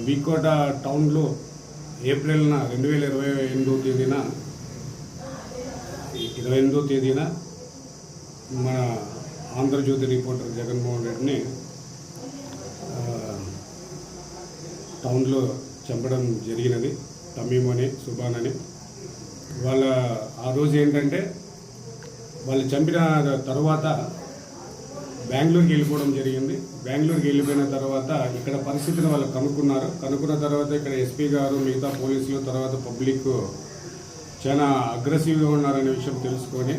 వీకోట టౌన్లో ఏప్రిల్ 28వ తేదీన మన ఆంధ్రజ్యోతి రిపోర్టర్ జగన్మోహన్ రెడ్డిని టౌన్లో చంపడం జరిగినది. తమీమ్ అని సుబాన్ అని వాళ్ళ ఆ రోజు ఏంటంటే వాళ్ళు చంపిన తర్వాత బెంగళూరుకి వెళ్ళిపోవడం జరిగింది. బెంగళూరుకి వెళ్ళిపోయిన తర్వాత ఇక్కడ పరిస్థితిని వాళ్ళు కనుక్కున్న తర్వాత ఇక్కడ ఎస్పీ గారు మిగతా పోలీసులు తర్వాత పబ్లిక్ చాలా అగ్రెసివ్గా ఉన్నారనే విషయం తెలుసుకొని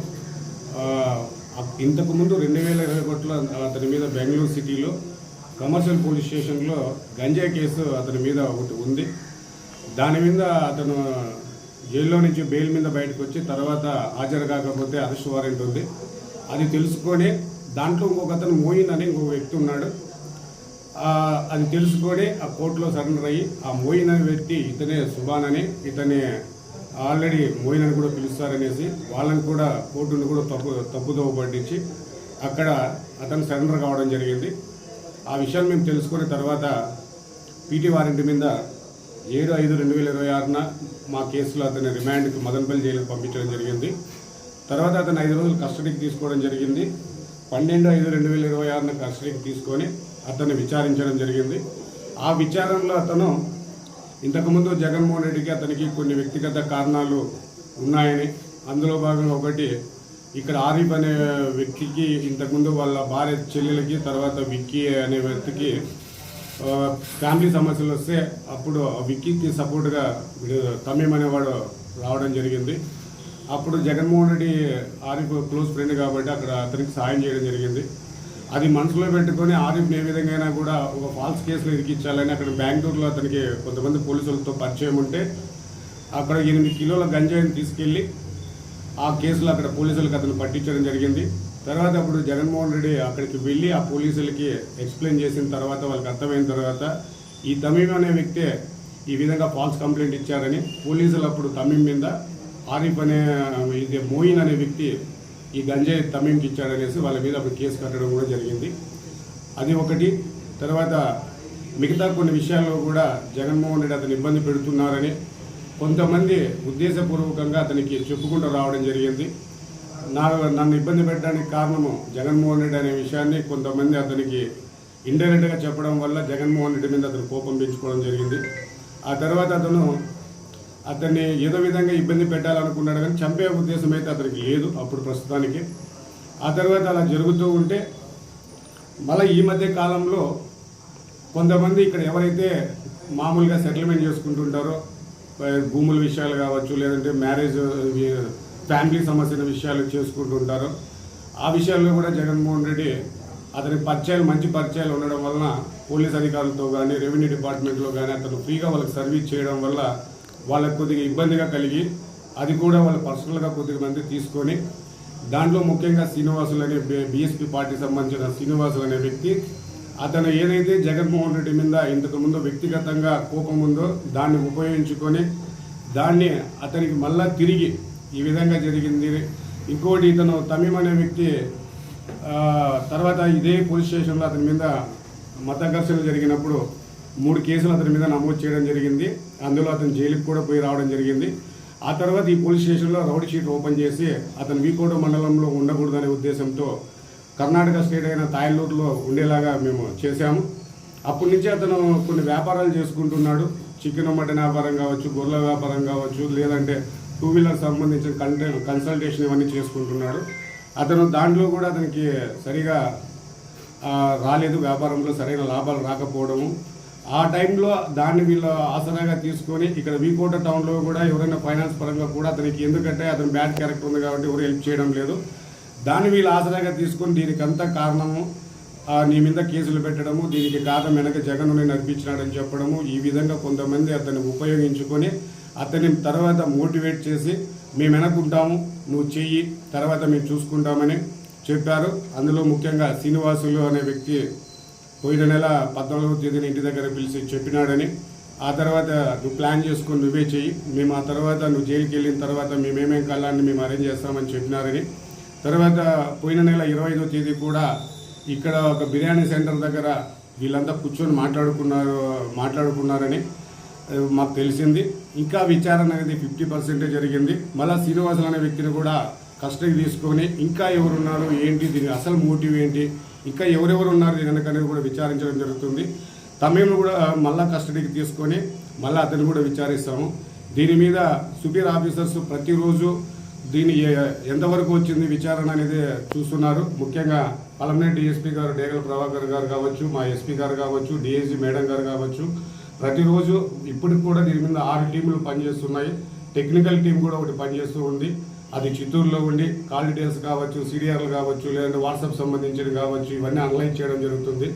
ఇంతకుముందు 2021లో అతని మీద బెంగళూరు సిటీలో కమర్షియల్ పోలీస్ స్టేషన్లో గంజాయి కేసు అతని మీద ఒకటి ఉంది. దాని మీద అతను జైల్లో నుంచి బెయిల్ మీద బయటకు వచ్చి తర్వాత హాజరు కాకపోతే అరెస్ట్ వారెంట్ ఉంది. అది తెలుసుకొని దాంట్లో ఇంకొక అతను మోయిన్ అని ఇంకొక వ్యక్తి ఉన్నాడు. అది తెలుసుకొని ఆ కోర్టులో సరెండర్ అయ్యి ఆ మోయిన్ అనే వ్యక్తి ఇతనే సుబాన్ అని ఇతనే ఆల్రెడీ మోయిన్ అని కూడా పిలుస్తారనేసి వాళ్ళని కూడా కోర్టును కూడా తప్పుదోవ పట్టించి అక్కడ అతను సరెండర్ కావడం జరిగింది. ఆ విషయాన్ని మేము తెలుసుకున్న తర్వాత పీటీ వారెంట్ మీద 7/5/2026 మా కేసులో అతని రిమాండ్కి మదనపల్లి జైలుకి పంపించడం జరిగింది. తర్వాత అతను 5 రోజులు కస్టడీకి తీసుకోవడం జరిగింది. 12/5/2026 కస్టడీకి తీసుకొని అతన్ని విచారించడం జరిగింది. ఆ విచారణలో అతను ఇంతకుముందు జగన్మోహన్ రెడ్డికి అతనికి కొన్ని వ్యక్తిగత కారణాలు ఉన్నాయని, అందులో భాగంగా ఒకటి ఇక్కడ ఆరిఫ్ అనే వ్యక్తికి ఇంతకుముందు వాళ్ళ భార్య చెల్లెలకి తర్వాత విక్కీ అనే వ్యక్తికి ఫ్యామిలీ సమస్యలు వస్తే అప్పుడు విక్కీకి సపోర్ట్గా తమీమ్ అనేవాడు రావడం జరిగింది. అప్పుడు జగన్మోహన్ రెడ్డి ఆరిఫ్ క్లోజ్ ఫ్రెండ్ కాబట్టి అక్కడ అతనికి సాయం చేయడం జరిగింది. అది మనసులో పెట్టుకొని ఆరిఫ్ని ఏ విధంగా అయినా కూడా ఒక ఫాల్స్ కేసులో ఇరికించాలని అక్కడ బెంగళూరులో అతనికి కొంతమంది పోలీసులతో పరిచయం ఉంటే అక్కడ 8 కిలోల గంజాయిని తీసుకెళ్ళి ఆ కేసులో అక్కడ పోలీసులకు అతను పట్టించడం జరిగింది. తర్వాత అప్పుడు జగన్మోహన్ రెడ్డి అక్కడికి వెళ్ళి ఆ పోలీసులకి ఎక్స్ప్లెయిన్ చేసిన తర్వాత వాళ్ళకి అర్థమైన తర్వాత ఈ తమీమ్ అనే వ్యక్తే ఈ విధంగా ఫాల్స్ కంప్లైంట్ ఇచ్చారని పోలీసులు అప్పుడు తమీమ్ మీద ఆరిఫ్ అనే ఇది మోయిన్ అనే వ్యక్తి ఈ గంజాయి తమీమ్కి ఇచ్చాడనేసి వాళ్ళ మీద అప్పుడు కేసు కట్టడం కూడా జరిగింది. అది ఒకటి. తర్వాత మిగతా కొన్ని విషయాల్లో కూడా జగన్మోహన్ రెడ్డి అతను ఇబ్బంది పెడుతున్నారని కొంతమంది ఉద్దేశపూర్వకంగా అతనికి చెప్పుకుంటూ రావడం జరిగింది. నన్ను ఇబ్బంది పెట్టడానికి కారణము జగన్మోహన్ రెడ్డి అనే విషయాన్ని కొంతమంది అతనికి ఇండైరెక్ట్గా చెప్పడం వల్ల జగన్మోహన్ రెడ్డి మీద అతను కోపం పెంచుకోవడం జరిగింది. ఆ తర్వాత అతన్ని ఏదో విధంగా ఇబ్బంది పెట్టాలనుకున్నాడు కానీ చంపే ఉద్దేశం అయితే అతనికి లేదు అప్పుడు ప్రస్తుతానికి. ఆ తర్వాత అలా జరుగుతూ ఉంటే మళ్ళీ ఈ మధ్య కాలంలో కొంతమంది ఇక్కడ ఎవరైతే మామూలుగా సెటిల్మెంట్ చేసుకుంటుంటారో భూముల విషయాలు కావచ్చు లేదంటే మ్యారేజ్ ఫ్యామిలీ సమస్యల విషయాలు చేసుకుంటుంటారో ఆ విషయాల్లో కూడా జగన్మోహన్ రెడ్డి అతని మంచి పరిచయాలు ఉండడం వలన పోలీస్ అధికారులతో కానీ రెవెన్యూ డిపార్ట్మెంట్లో కానీ అతను ఫ్రీగా వాళ్ళకి సర్వీస్ చేయడం వల్ల వాళ్ళకి కొద్దిగా ఇబ్బందిగా కలిగి అది కూడా వాళ్ళు పర్సనల్గా కొద్దిగా మంది తీసుకొని దాంట్లో ముఖ్యంగా శ్రీనివాసులు అనే బీఎస్పీ పార్టీకి సంబంధించిన శ్రీనివాసులు అనే వ్యక్తి అతను ఏదైతే జగన్మోహన్ రెడ్డి మీద ఇంతకుముందు వ్యక్తిగతంగా కోపం ఉందో దాన్ని ఉపయోగించుకొని దాన్ని అతనికి మళ్ళా తిరిగి ఈ విధంగా జరిగింది. ఇంకోటి ఇతను తమీమ్ అనే వ్యక్తి తర్వాత ఇదే పోలీస్ స్టేషన్లో అతని మీద మత ఘర్షణ జరిగినప్పుడు 3 కేసులు అతని మీద నమోదు చేయడం జరిగింది. అందులో అతను జైలుకి కూడా పోయి రావడం జరిగింది. ఆ తర్వాత ఈ పోలీస్ స్టేషన్లో రౌడీ షీట్ ఓపెన్ చేసి అతను వీకోట మండలంలో ఉండకూడదనే ఉద్దేశంతో కర్ణాటక స్టేట్ అయిన తాయలూరులో ఉండేలాగా మేము చేశాము. అప్పటి నుంచి అతను కొన్ని వ్యాపారాలు చేసుకుంటున్నాడు. చికెన్ మటన్ వ్యాపారం కావచ్చు, గొర్రెల వ్యాపారం కావచ్చు, లేదంటే 2 వీలర్ సంబంధించిన కన్సల్టేషన్ ఇవన్నీ చేసుకుంటున్నాడు. అతను దాంట్లో కూడా అతనికి సరిగా రాలేదు, వ్యాపారంలో సరైన లాభాలు రాకపోవడము. ఆ టైంలో దాన్ని వీళ్ళు ఆసరాగా తీసుకొని ఇక్కడ వీకోట టౌన్లో కూడా ఎవరైనా ఫైనాన్స్ పరంగా కూడా అతనికి ఎందుకంటే అతను బ్యాడ్ క్యారెక్టర్ ఉంది కాబట్టి ఎవరు హెల్ప్ చేయడం లేదు. దాన్ని వీళ్ళు ఆసరాగా తీసుకొని దీనికి అంతా కారణము నీ మీద కేసులు పెట్టడము, దీనికి కారణం వెనక జగన్ను నడిపించినాడని చెప్పడము, ఈ విధంగా కొంతమంది అతన్ని ఉపయోగించుకొని అతని తర్వాత మోటివేట్ చేసి మేము వెనకుంటాము, నువ్వు చెయ్యి, తర్వాత మేము చూసుకుంటామని చెప్పారు. అందులో ముఖ్యంగా శ్రీనివాసులు అనే వ్యక్తి పోయిన నెల 14వ తేదీన ఇంటి దగ్గర పిలిచి చెప్పినాడని, ఆ తర్వాత నువ్వు ప్లాన్ చేసుకొని నువ్వే చెయ్యి, మేము ఆ తర్వాత నువ్వు జైలుకి వెళ్ళిన తర్వాత మేమేమేం కళ్ళాన్ని మేము అరేంజ్ చేస్తామని చెప్పినారని. తర్వాత పోయిన నెల 25వ తేదీ కూడా ఇక్కడ ఒక బిర్యానీ సెంటర్ దగ్గర వీళ్ళంతా కూర్చొని మాట్లాడుకున్నారని మాకు తెలిసింది. ఇంకా విచారణ అనేది 50% జరిగింది. మళ్ళీ శ్రీనివాసులు అనే వ్యక్తిని కూడా కస్టడీ తీసుకొని ఇంకా ఎవరున్నారు ఏంటి, దీని అసలు మోటివ్ ఏంటి, ఇంకా ఎవరెవరు ఉన్నారు దీని వెనక కూడా విచారించడం జరుగుతుంది. తమేను కూడా మళ్ళీ కస్టడీకి తీసుకొని మళ్ళీ అతన్ని కూడా విచారిస్తాము. దీని మీద సుపీరియర్ ఆఫీసర్స్ ప్రతిరోజు దీని ఎంతవరకు వచ్చింది విచారణ అనేది చూస్తున్నారు. ముఖ్యంగా పలమనేరు డిఎస్పీ గారు డేగల ప్రభాకర్ గారు కావచ్చు, మా ఎస్పీ గారు కావచ్చు, డిఐజీ మేడం గారు కావచ్చు, ప్రతిరోజు ఇప్పటికి కూడా దీని మీద 6 టీములు పనిచేస్తున్నాయి. టెక్నికల్ టీం కూడా ఒకటి పనిచేస్తూ ఉంది. అది చిత్తూరులో ఉండి కాల్ డీటెయిల్స్ కావచ్చు, సిడిఆర్లు కావచ్చు, లేదంటే వాట్సాప్ సంబంధించినవి కావచ్చు, ఇవన్నీ అనలైజ్ చేయడం జరుగుతుంది.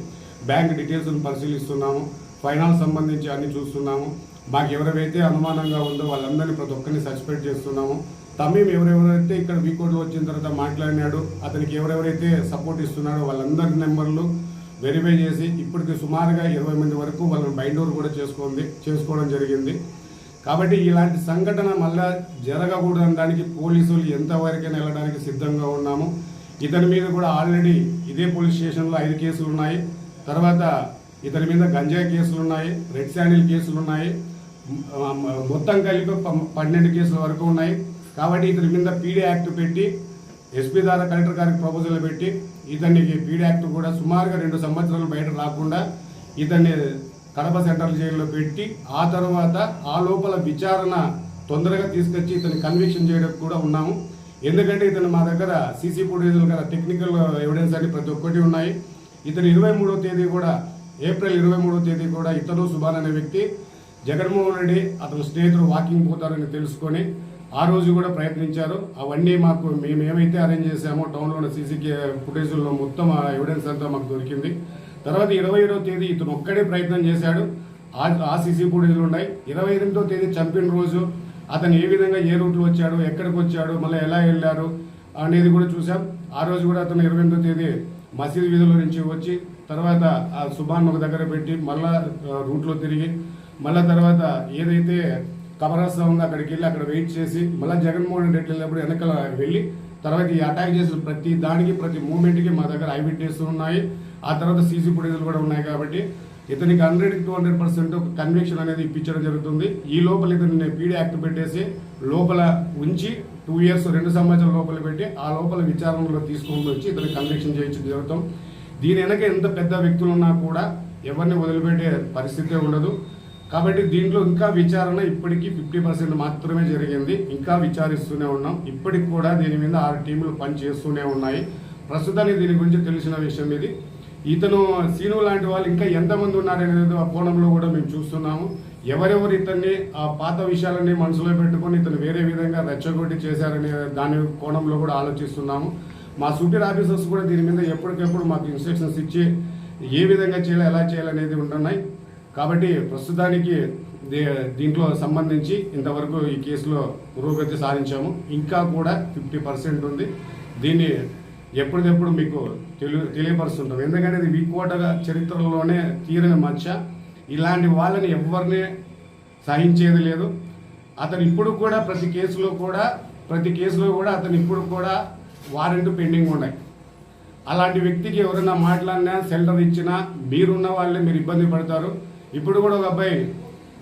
బ్యాంక్ డీటెయిల్స్ని పరిశీలిస్తున్నాము. ఫైనాన్స్ సంబంధించి అన్ని చూస్తున్నాము. మాకు ఎవరైతే అనుమానంగా ఉందో వాళ్ళందరినీ ప్రతి ఒక్కరిని సస్పెక్ట్ చేస్తున్నాము. తమీం ఎవరెవరైతే ఇక్కడ వీకోడ్లో వచ్చిన తర్వాత మాట్లాడినాడు, అతనికి ఎవరెవరైతే సపోర్ట్ ఇస్తున్నాడో వాళ్ళందరి నెంబర్లు వెరిఫై చేసి ఇప్పటికి సుమారుగా 20 మంది వరకు వాళ్ళని బైండ్ ఓవర్ కూడా చేసుకోవడం జరిగింది. కాబట్టి ఇలాంటి సంఘటన మళ్ళా జరగకూడదనడానికి పోలీసులు ఎంతవరకైనా వెళ్ళడానికి సిద్ధంగా ఉన్నాము. ఇతని మీద కూడా ఆల్రెడీ ఇదే పోలీస్ స్టేషన్లో 5 కేసులు ఉన్నాయి. తర్వాత ఇతని మీద గంజాయి కేసులు ఉన్నాయి, రెడ్ శాండిల్ కేసులు ఉన్నాయి. మొత్తం కలిపి 12 కేసుల వరకు ఉన్నాయి. కాబట్టి ఇతని మీద పీడీ యాక్ట్ పెట్టి ఎస్పీ ద్వారా కలెక్టర్ గారికి ప్రపోజల్ పెట్టి ఇతనికి పీడీ యాక్ట్ కూడా సుమారుగా 2 సంవత్సరాలు బయట రాకుండా ఇతన్ని కడప సెంట్రల్ జైల్లో పెట్టి ఆ తర్వాత ఆ లోపల విచారణ తొందరగా తీసుకొచ్చి ఇతని కన్విక్షన్ చేయడానికి కూడా ఉన్నాము. ఎందుకంటే ఇతను మా దగ్గర సీసీ ఫుటేజ్లు కదా టెక్నికల్ ఎవిడెన్స్ అని ప్రతి ఒక్కటి ఉన్నాయి. ఇతను 23వ తేదీ కూడా ఏప్రిల్ 23వ తేదీ కూడా ఇతను సుభాన్ అనే వ్యక్తి జగన్మోహన్ రెడ్డి అతని స్నేహితుడు వాకింగ్ పోతారని తెలుసుకొని ఆ రోజు కూడా ప్రయత్నించారు. అవన్నీ మాకు మేము ఏమైతే అరేంజ్ చేసామో టౌన్లో ఉన్న సీసీ ఫుటేజ్లో మొత్తం ఆ ఎవిడెన్స్ అంతా మాకు దొరికింది. తర్వాత 27వ తేదీ ఇతను ఒక్కడే ప్రయత్నం చేశాడు. ఆ సీసీ ఫుటేజ్లు ఉన్నాయి. 28వ తేదీ చంపిన రోజు అతను ఏ విధంగా ఏ రూట్లో వచ్చాడు, ఎక్కడికి వచ్చాడు, మళ్ళీ ఎలా వెళ్ళారు అనేది కూడా చూసాం. ఆ రోజు కూడా అతను 28వ తేదీ మసీద్ వీధుల నుంచి వచ్చి తర్వాత ఆ సుభాన్ ఒక దగ్గర పెట్టి మళ్ళా రూట్లో తిరిగి మళ్ళీ తర్వాత ఏదైతే కబరస్తా ఉందో అక్కడికి వెళ్ళి అక్కడ వెయిట్ చేసి మళ్ళీ జగన్మోహన్ రెడ్డి వెళ్ళినప్పుడు వెనకాల వెళ్ళి తర్వాత ఈ అటాక్ చేసిన ప్రతి దానికి ప్రతి మూమెంట్కి మా దగ్గర ఐ విట్నెస్ ఉన్నాయి. ఆ తర్వాత సీసీ ఫుటేజ్లు కూడా ఉన్నాయి. కాబట్టి ఇతనికి 100% కన్విక్షన్ అనేది ఇప్పించడం జరుగుతుంది. ఈ లోపల ఇతన్ని పీడీ యాక్ట్ పెట్టేసి లోపల ఉంచి 2 years 2 సంవత్సరాల లోపల పెట్టి ఆ లోపల విచారణలో తీసుకొని వచ్చి ఇతనికి కన్విక్షన్ చేయించడం జరుగుతాం. దీని వెనక ఎంత పెద్ద వ్యక్తులు ఉన్నా కూడా ఎవరిని వదిలిపెట్టే పరిస్థితే ఉండదు. కాబట్టి దీంట్లో ఇంకా విచారణ ఇప్పటికీ 50% మాత్రమే జరిగింది. ఇంకా విచారిస్తూనే ఉన్నాం. ఇప్పటికి కూడా దీని మీద 6 టీములు పనిచేస్తూనే ఉన్నాయి. ప్రస్తుతానికి దీని గురించి తెలిసిన విషయం ఇది. ఇతను సీను లాంటి వాళ్ళు ఇంకా ఎంతమంది ఉన్నారనేది ఆ కోణంలో కూడా మేము చూస్తున్నాము. ఎవరెవరు ఇతన్ని ఆ పాత విషయాలన్నీ మనసులో పెట్టుకొని ఇతను వేరే విధంగా రెచ్చగొట్టి చేశారనే దాని కోణంలో కూడా ఆలోచిస్తున్నాము. మా సూపీరియర్ ఆఫీసర్స్ కూడా దీని మీద ఎప్పటికెప్పుడు మాకు ఇన్స్ట్రక్షన్స్ ఇచ్చి ఏ విధంగా చేయాలి, ఎలా చేయాలనేది ఉంటున్నాయి. కాబట్టి ప్రస్తుతానికి దీంట్లో సంబంధించి ఇంతవరకు ఈ కేసులో పురోగతి సాధించాము. ఇంకా కూడా 50% ఉంది. దీన్ని ఎప్పటికప్పుడు మీకు తెలియపరుస్తుంటాం. ఎందుకంటే ఇది వీకోటగా చరిత్రలోనే తీరని మచ్చ. ఇలాంటి వాళ్ళని ఎవరిని సహించేది లేదు. అతను ఇప్పుడు కూడా ప్రతి కేసులో కూడా అతను ఇప్పుడు కూడా వారెంట్ పెండింగ్ ఉన్నాయి. అలాంటి వ్యక్తికి ఎవరైనా మాట్లాడినా షెల్టర్ ఇచ్చినా మీరున్న వాళ్ళే మీరు ఇబ్బంది పడతారు. ఇప్పుడు కూడా ఒక అబ్బాయి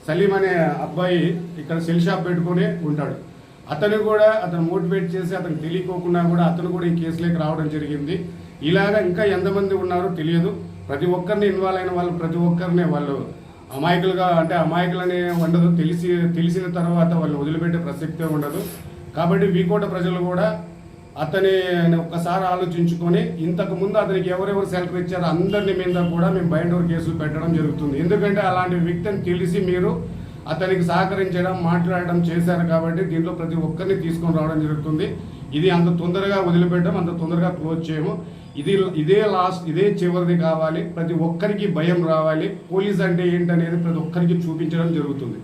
సలీం అనే అబ్బాయి ఇక్కడ సెల్ షాప్ పెట్టుకుని ఉంటాడు. అతను మోటివేట్ చేసి అతను తెలియకోకుండా కూడా అతను కూడా ఈ కేసులోకి రావడం జరిగింది. ఇలాగా ఇంకా ఎంతమంది ఉన్నారో తెలియదు. ప్రతి ఒక్కరిని ఇన్వాల్వ్ అయిన వాళ్ళు ప్రతి ఒక్కరిని వాళ్ళు అమాయకులుగా అంటే అమాయకులనే ఉండదు. తెలిసిన తర్వాత వాళ్ళు వదిలిపెట్టే ప్రసక్తే ఉండదు. కాబట్టి వీకోట ప్రజలు కూడా అతని ఒక్కసారి ఆలోచించుకొని ఇంతకు ముందు అతనికి ఎవరెవరు సెలెక్ట్ ఇచ్చారో అందరిని మీద కూడా మేము బైండ్ ఓవర్ కేసులు పెట్టడం జరుగుతుంది. ఎందుకంటే అలాంటి వ్యక్తిని తెలిసి మీరు అతనికి సహకరించడం మాట్లాడడం చేశారు. కాబట్టి దీంట్లో ప్రతి ఒక్కరిని తీసుకొని రావడం జరుగుతుంది. ఇది అంత తొందరగా వదిలిపెట్టడం, అంత తొందరగా క్లోజ్ చేయము. ఇదే చివరిది కావాలి. ప్రతి ఒక్కరికి భయం రావాలి. పోలీస్ అంటే ఏంటనేది ప్రతి ఒక్కరికి చూపించడం జరుగుతుంది.